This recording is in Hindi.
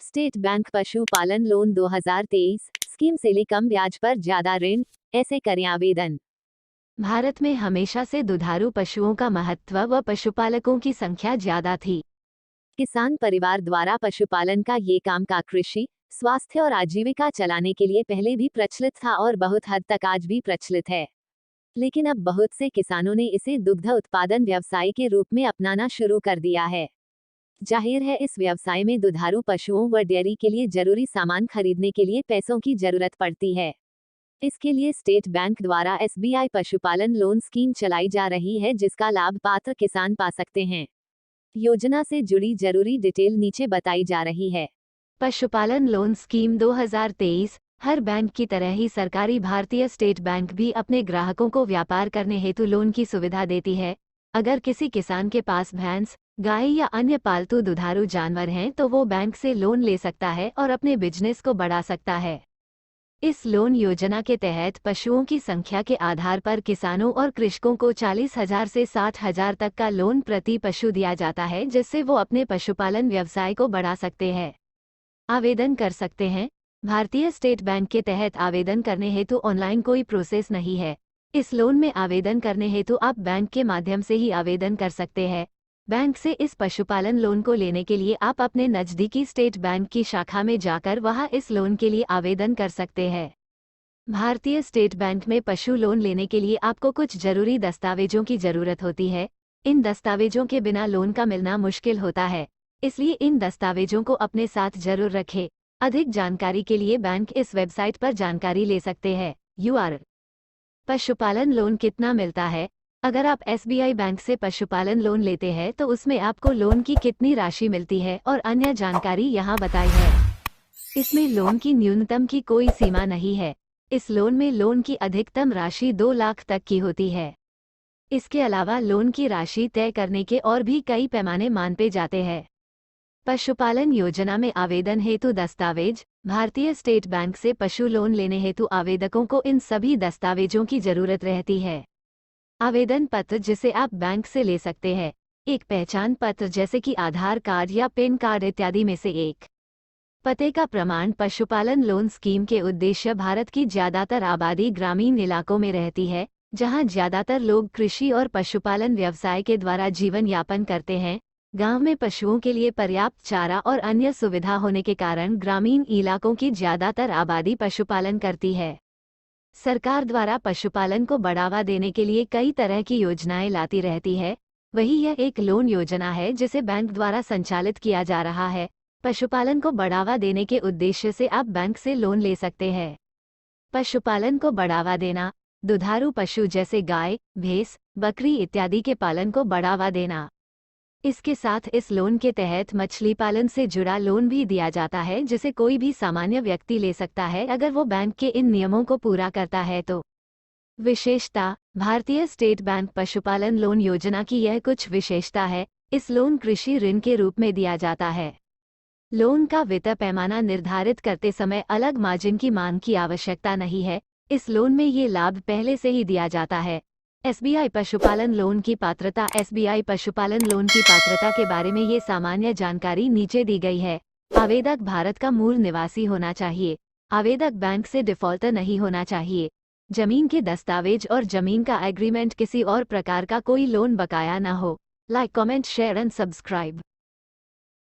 स्टेट बैंक पशुपालन लोन 2023 स्कीम से ले कम ब्याज पर ज्यादा ऋण, ऐसे करें आवेदन। भारत में हमेशा से दुधारू पशुओं का महत्व व पशुपालकों की संख्या ज्यादा थी। किसान परिवार द्वारा पशुपालन का ये काम का कृषि, स्वास्थ्य और आजीविका चलाने के लिए पहले भी प्रचलित था और बहुत हद तक आज भी प्रचलित है। लेकिन अब बहुत से किसानों ने इसे दुग्ध उत्पादन व्यवसाय के रूप में अपनाना शुरू कर दिया है। जाहिर है, इस व्यवसाय में दुधारू पशुओं व डेयरी के लिए जरूरी सामान खरीदने के लिए पैसों की जरूरत पड़ती है। इसके लिए स्टेट बैंक द्वारा SBI पशुपालन लोन स्कीम चलाई जा रही है, जिसका लाभ पात्र किसान पा सकते हैं। योजना से जुड़ी जरूरी डिटेल नीचे बताई जा रही है। पशुपालन लोन स्कीम 2023 हर बैंक की तरह ही सरकारी भारतीय स्टेट बैंक भी अपने ग्राहकों को व्यापार करने हेतु लोन की सुविधा देती है। अगर किसी किसान के पास भैंस, गाय या अन्य पालतू दुधारू जानवर हैं तो वो बैंक से लोन ले सकता है और अपने बिजनेस को बढ़ा सकता है। इस लोन योजना के तहत पशुओं की संख्या के आधार पर किसानों और कृषकों को 40,000 से 60,000 तक का लोन प्रति पशु दिया जाता है, जिससे वो अपने पशुपालन व्यवसाय को बढ़ा सकते हैं। आवेदन कर सकते हैं। भारतीय स्टेट बैंक के तहत आवेदन करने हेतु ऑनलाइन कोई प्रोसेस नहीं है। इस लोन में आवेदन करने हेतु आप बैंक के माध्यम से ही आवेदन कर सकते हैं। बैंक से इस पशुपालन लोन को लेने के लिए आप अपने नज़दीकी स्टेट बैंक की शाखा में जाकर वहां इस लोन के लिए आवेदन कर सकते हैं। भारतीय स्टेट बैंक में पशु लोन लेने के लिए आपको कुछ जरूरी दस्तावेजों की जरूरत होती है। इन दस्तावेजों के बिना लोन का मिलना मुश्किल होता है, इसलिए इन दस्तावेजों को अपने साथ जरूर रखें। अधिक जानकारी के लिए बैंक इस वेबसाइट पर जानकारी ले सकते हैं। URL: पशुपालन लोन कितना मिलता है। अगर आप SBI बैंक से पशुपालन लोन लेते हैं तो उसमें आपको लोन की कितनी राशि मिलती है और अन्य जानकारी यहाँ बताई है। इसमें लोन की न्यूनतम की कोई सीमा नहीं है। इस लोन में लोन की अधिकतम राशि 2 लाख तक की होती है। इसके अलावा लोन की राशि तय करने के और भी कई पैमाने मानपे जाते हैं। पशुपालन योजना में आवेदन हेतु दस्तावेज। भारतीय स्टेट बैंक से पशु लोन लेने हेतु आवेदकों को इन सभी दस्तावेजों की जरूरत रहती है। आवेदन पत्र जिसे आप बैंक से ले सकते हैं: एक पहचान पत्र जैसे कि आधार कार्ड या पैन कार्ड इत्यादि में से एक। पते का प्रमाण। पशुपालन लोन स्कीम के उद्देश्य भारत की ज्यादातर आबादी ग्रामीण इलाकों में रहती है, जहां ज्यादातर लोग कृषि और पशुपालन व्यवसाय के द्वारा जीवन यापन करते हैं। गांव में पशुओं के लिए पर्याप्त चारा और अन्य सुविधा होने के कारण ग्रामीण इलाकों की ज्यादातर आबादी पशुपालन करती है। सरकार द्वारा पशुपालन को बढ़ावा देने के लिए कई तरह की योजनाएं लाती रहती है। वही यह एक लोन योजना है जिसे बैंक द्वारा संचालित किया जा रहा है। पशुपालन को बढ़ावा देने के उद्देश्य से आप बैंक से लोन ले सकते हैं। पशुपालन को बढ़ावा देना: दुधारू पशु जैसे गाय, भैंस, बकरी इत्यादि के पालन को बढ़ावा देना। इसके साथ इस लोन के तहत मछली पालन से जुड़ा लोन भी दिया जाता है, जिसे कोई भी सामान्य व्यक्ति ले सकता है अगर वो बैंक के इन नियमों को पूरा करता है तो। विशेषता: भारतीय स्टेट बैंक पशुपालन लोन योजना की यह कुछ विशेषता है। इस लोन कृषि ऋण के रूप में दिया जाता है। लोन का वित्त पैमाना निर्धारित करते समय अलग मार्जिन की मांग की आवश्यकता नहीं है। इस लोन में ये लाभ पहले से ही दिया जाता है। SBI पशुपालन लोन की पात्रता। SBI पशुपालन लोन की पात्रता के बारे में ये सामान्य जानकारी नीचे दी गई है। आवेदक भारत का मूल निवासी होना चाहिए। आवेदक बैंक से डिफॉल्टर नहीं होना चाहिए। जमीन के दस्तावेज और जमीन का एग्रीमेंट किसी और प्रकार का कोई लोन बकाया न हो। Like, comment, share and subscribe.